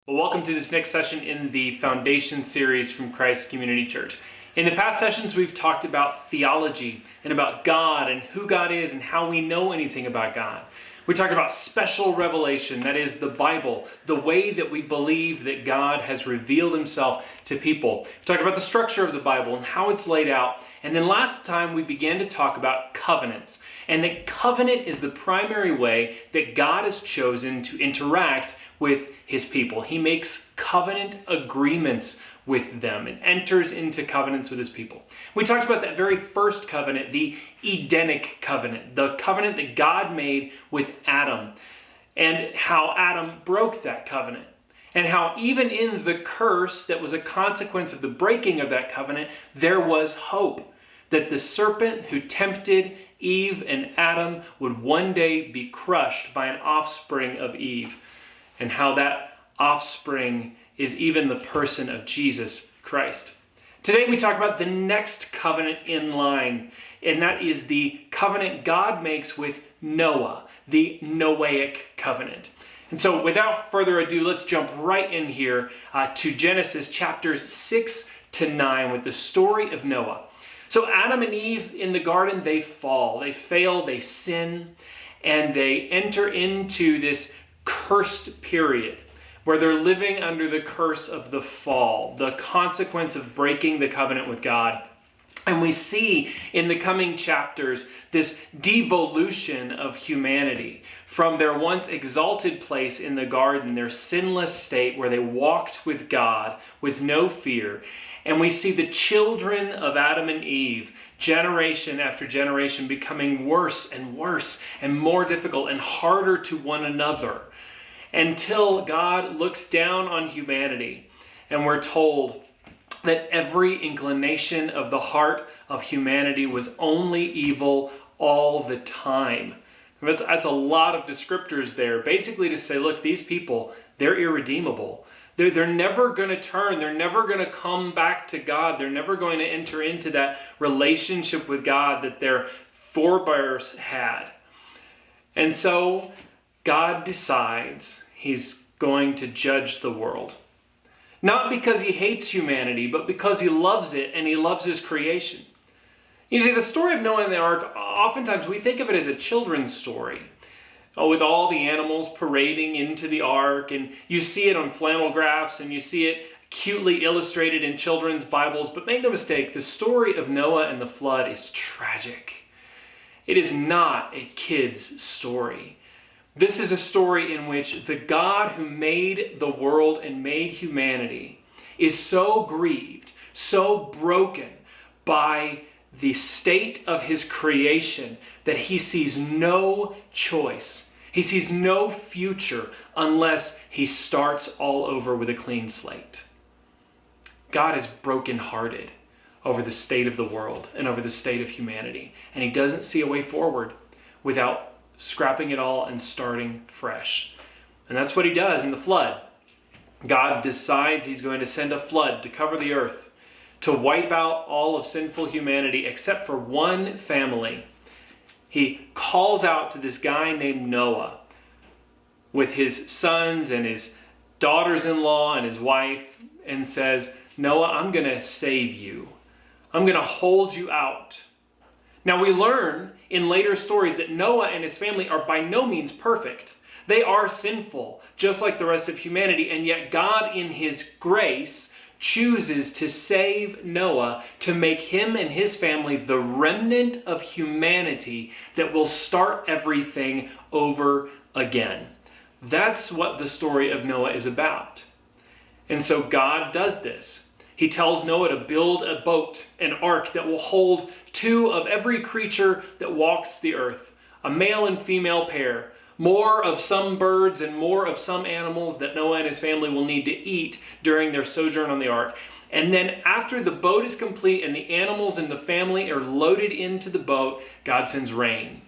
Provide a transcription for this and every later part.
Well, welcome to this next session in the Foundation series from Christ Community Church. In the past sessions, we've talked about theology and about God and who God is and how we know anything about God. We talked about special revelation, that is the Bible, the way that we believe that God has revealed himself to people. We talked about the structure of the Bible and how it's laid out. And then last time we began to talk about covenants, and that covenant is the primary way that God has chosen to interact with his people. He makes covenant agreements with them and enters into covenants with his people. We talked about that very first covenant, the Edenic covenant, the covenant that God made with Adam, and how Adam broke that covenant, and how even in the curse that was a consequence of the breaking of that covenant, there was hope that the serpent who tempted Eve and Adam would one day be crushed by an offspring of Eve, and how that offspring is even the person of Jesus Christ. Today we talk about the next covenant in line, and that is the covenant God makes with Noah, the Noahic covenant. And so without further ado, let's jump right in here to Genesis chapters 6 to 9 with the story of Noah. So Adam and Eve in the garden, they fall, they fail, they sin, and they enter into this cursed period where they're living under the curse of the fall, the consequence of breaking the covenant with God. And we see in the coming chapters this devolution of humanity from their once exalted place in the garden, their sinless state where they walked with God with no fear. And we see the children of Adam and Eve, generation after generation, becoming worse and worse and more difficult and harder to one another, until God looks down on humanity, and we're told that every inclination of the heart of humanity was only evil all the time. That's a lot of descriptors there, basically to say, look, these people, they're irredeemable. They're never going to turn. They're never going to come back to God. They're never going to enter into that relationship with God that their forebears had. And so God decides he's going to judge the world. Not because he hates humanity, but because he loves it and he loves his creation. You see, the story of Noah and the ark, oftentimes we think of it as a children's story, with all the animals parading into the ark, and you see it on flannel graphs and you see it cutely illustrated in children's Bibles. But make no mistake, the story of Noah and the flood is tragic. It is not a kid's story. This is a story in which the God who made the world and made humanity is so grieved, so broken by the state of his creation that he sees no choice. He sees no future unless he starts all over with a clean slate. God is brokenhearted over the state of the world and over the state of humanity, and he doesn't see a way forward without scrapping it all and starting fresh. And that's what he does in the flood. God decides he's going to send a flood to cover the earth, to wipe out all of sinful humanity except for one family. He calls out to this guy named Noah with his sons and his daughters-in-law and his wife, and says, Noah, I'm going to save you. I'm going to hold you out. Now we learn in later stories that Noah and his family are by no means perfect. They are sinful, just like the rest of humanity, and yet God in his grace chooses to save Noah, to make him and his family the remnant of humanity that will start everything over again. That's what the story of Noah is about. And so God does this. He tells Noah to build a boat, an ark that will hold 2 of every creature that walks the earth, a male and female pair, more of some birds and more of some animals that Noah and his family will need to eat during their sojourn on the ark. And then after the boat is complete and the animals and the family are loaded into the boat, God sends rain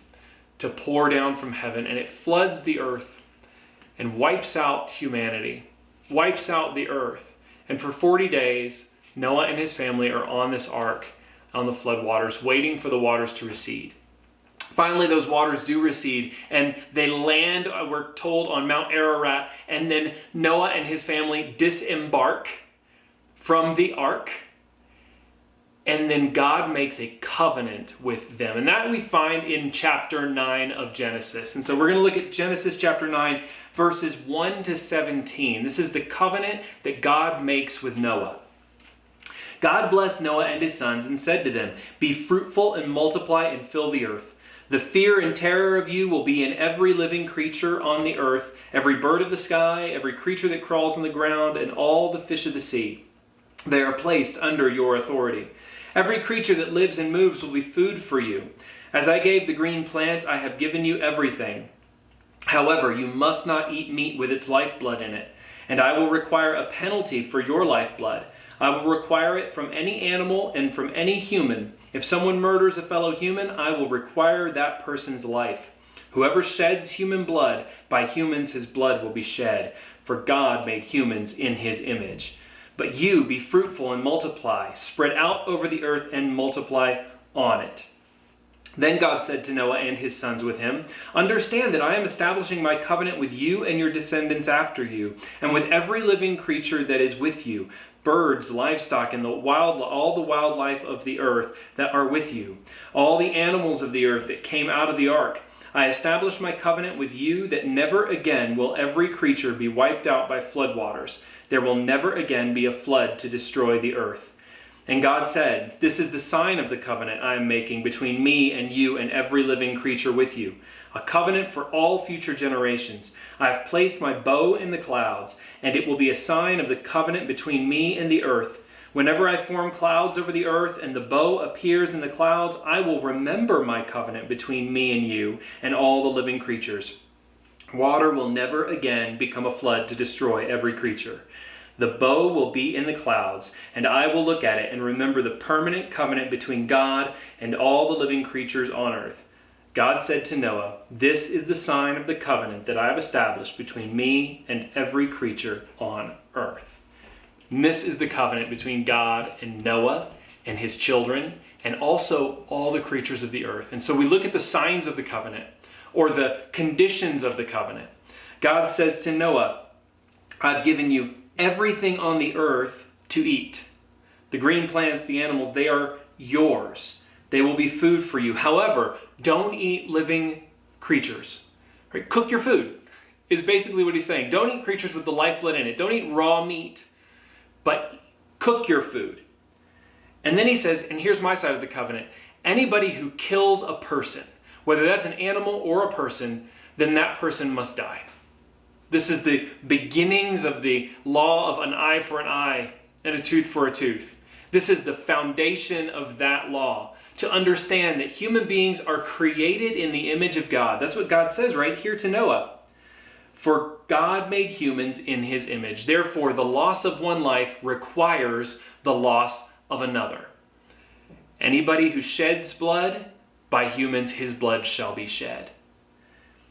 to pour down from heaven, and it floods the earth and wipes out humanity, wipes out the earth. And for 40 days, Noah and his family are on this ark on the flood waters, waiting for the waters to recede. Finally, those waters do recede, and they land, we're told, on Mount Ararat, and then Noah and his family disembark from the ark, and then God makes a covenant with them. And that we find in chapter 9 of Genesis. And so we're going to look at Genesis chapter 9, verses 1 to 17. This is the covenant that God makes with Noah. God blessed Noah and his sons and said to them, "Be fruitful and multiply and fill the earth. The fear and terror of you will be in every living creature on the earth, every bird of the sky, every creature that crawls on the ground, and all the fish of the sea. They are placed under your authority. Every creature that lives and moves will be food for you. As I gave the green plants, I have given you everything. However, you must not eat meat with its lifeblood in it, and I will require a penalty for your lifeblood. I will require it from any animal and from any human. If someone murders a fellow human, I will require that person's life. Whoever sheds human blood, by humans his blood will be shed, for God made humans in his image. But you be fruitful and multiply, spread out over the earth and multiply on it." Then God said to Noah and his sons with him, "Understand that I am establishing my covenant with you and your descendants after you, and with every living creature that is with you, birds, livestock, and all the wildlife of the earth that are with you, all the animals of the earth that came out of the ark. I establish my covenant with you that never again will every creature be wiped out by floodwaters. There will never again be a flood to destroy the earth." And God said, "This is the sign of the covenant I am making between me and you and every living creature with you, a covenant for all future generations. I have placed my bow in the clouds, and it will be a sign of the covenant between me and the earth. Whenever I form clouds over the earth and the bow appears in the clouds, I will remember my covenant between me and you and all the living creatures. Water will never again become a flood to destroy every creature. The bow will be in the clouds, and I will look at it and remember the permanent covenant between God and all the living creatures on earth." God said to Noah, "This is the sign of the covenant that I have established between me and every creature on earth." And this is the covenant between God and Noah and his children, and also all the creatures of the earth. And so we look at the signs of the covenant, or the conditions of the covenant. God says to Noah, "I've given you everything on the earth to eat. The green plants, the animals, they are yours. They will be food for you. However, don't eat living creatures." Right? Cook your food is basically what he's saying. Don't eat creatures with the lifeblood in it. Don't eat raw meat, but cook your food. And then he says, and here's my side of the covenant, anybody who kills a person, whether that's an animal or a person, then that person must die. This is the beginnings of the law of an eye for an eye and a tooth for a tooth. This is the foundation of that law, to understand that human beings are created in the image of God. That's what God says right here to Noah. For God made humans in his image. Therefore, the loss of one life requires the loss of another. Anybody who sheds blood, by humans his blood shall be shed.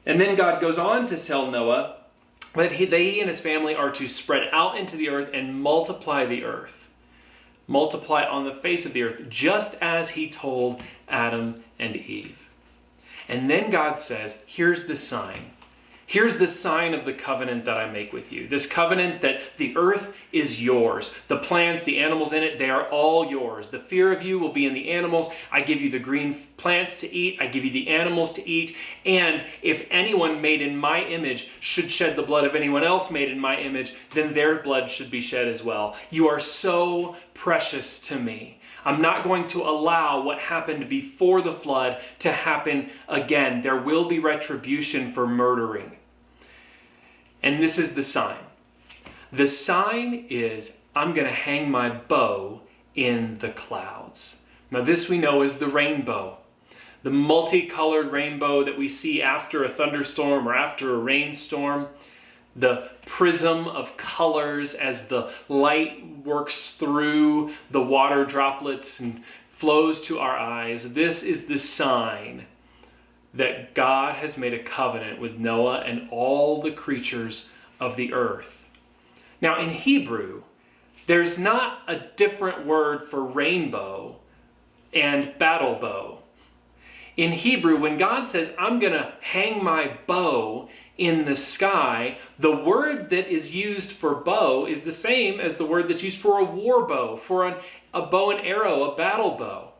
And then God goes on to tell Noah that he and his family are to spread out into the earth and multiply the earth. Multiply on the face of the earth, just as he told Adam and Eve. And then God says, here's the sign. Here's the sign of the covenant that I make with you. This covenant that the earth is yours. The plants, the animals in it, they are all yours. The fear of you will be in the animals. I give you the green plants to eat. I give you the animals to eat. And if anyone made in my image should shed the blood of anyone else made in my image, then their blood should be shed as well. You are so precious to me. I'm not going to allow what happened before the flood to happen again. There will be retribution for murdering. And this is the sign. The sign is, I'm going to hang my bow in the clouds. Now this we know is the rainbow. The multicolored rainbow that we see after a thunderstorm or after a rainstorm. The prism of colors as the light works through the water droplets and flows to our eyes. This is the sign that God has made a covenant with Noah and all the creatures of the earth. Now in Hebrew, there's not a different word for rainbow and battle bow. In Hebrew, when God says, I'm going to hang my bow in the sky, the word that is used for bow is the same as the word that's used for a war bow, for a bow and arrow, a battle bow.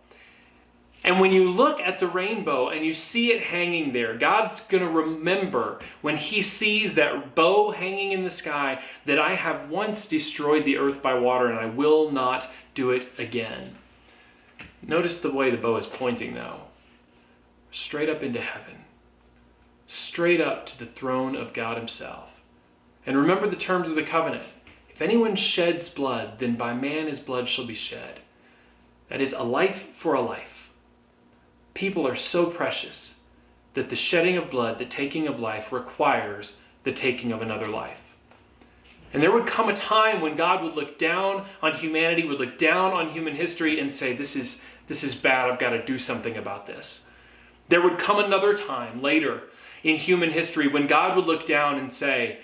And when you look at the rainbow and you see it hanging there, God's going to remember when he sees that bow hanging in the sky that I have once destroyed the earth by water and I will not do it again. Notice the way the bow is pointing though. Straight up into heaven. Straight up to the throne of God himself. And remember the terms of the covenant. If anyone sheds blood, then by man his blood shall be shed. That is a life for a life. People are so precious that the shedding of blood, the taking of life, requires the taking of another life. And there would come a time when God would look down on humanity, would look down on human history and say, this is bad, I've got to do something about this. There would come another time later in human history when God would look down and say,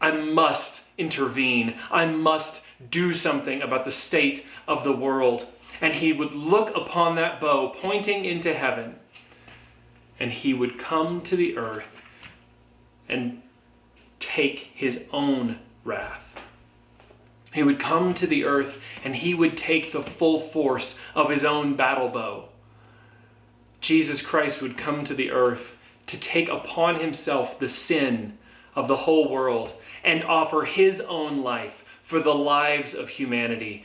I must intervene. I must do something about the state of the world. And he would look upon that bow pointing into heaven, and he would come to the earth and take his own wrath. He would come to the earth and he would take the full force of his own battle bow. Jesus Christ would come to the earth to take upon himself the sin of the whole world and offer his own life for the lives of humanity.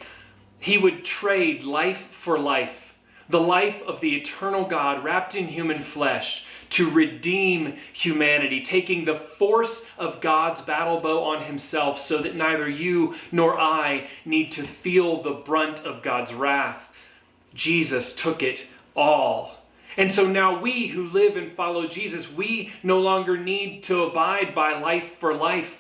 He would trade life for life, the life of the eternal God wrapped in human flesh to redeem humanity, taking the force of God's battle bow on himself so that neither you nor I need to feel the brunt of God's wrath. Jesus took it all. And so now we who live and follow Jesus, we no longer need to abide by life for life.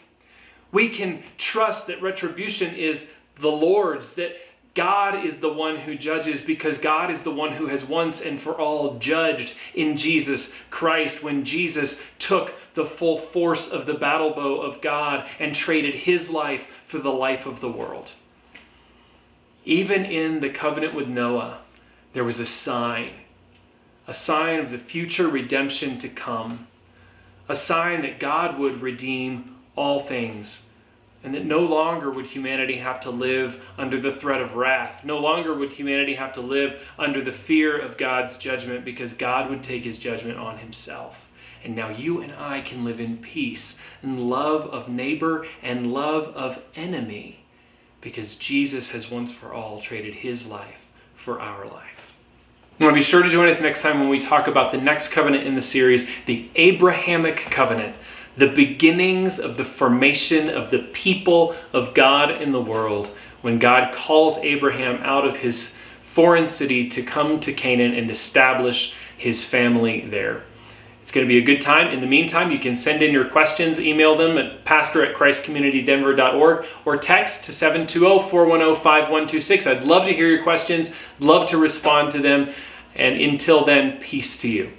We can trust that retribution is the Lord's, that God is the one who judges because God is the one who has once and for all judged in Jesus Christ when Jesus took the full force of the battle bow of God and traded his life for the life of the world. Even in the covenant with Noah, there was a sign of the future redemption to come, a sign that God would redeem all things, and that no longer would humanity have to live under the threat of wrath. No longer would humanity have to live under the fear of God's judgment because God would take his judgment on himself. And now you and I can live in peace and love of neighbor and love of enemy because Jesus has once for all traded his life for our life. You want to be sure to join us next time when we talk about the next covenant in the series, the Abrahamic covenant. The beginnings of the formation of the people of God in the world when God calls Abraham out of his foreign city to come to Canaan and establish his family there. It's going to be a good time. In the meantime, you can send in your questions, email them at pastor@christcommunitydenver.org or text to 720-410-5126. I'd love to hear your questions, love to respond to them. And until then, peace to you.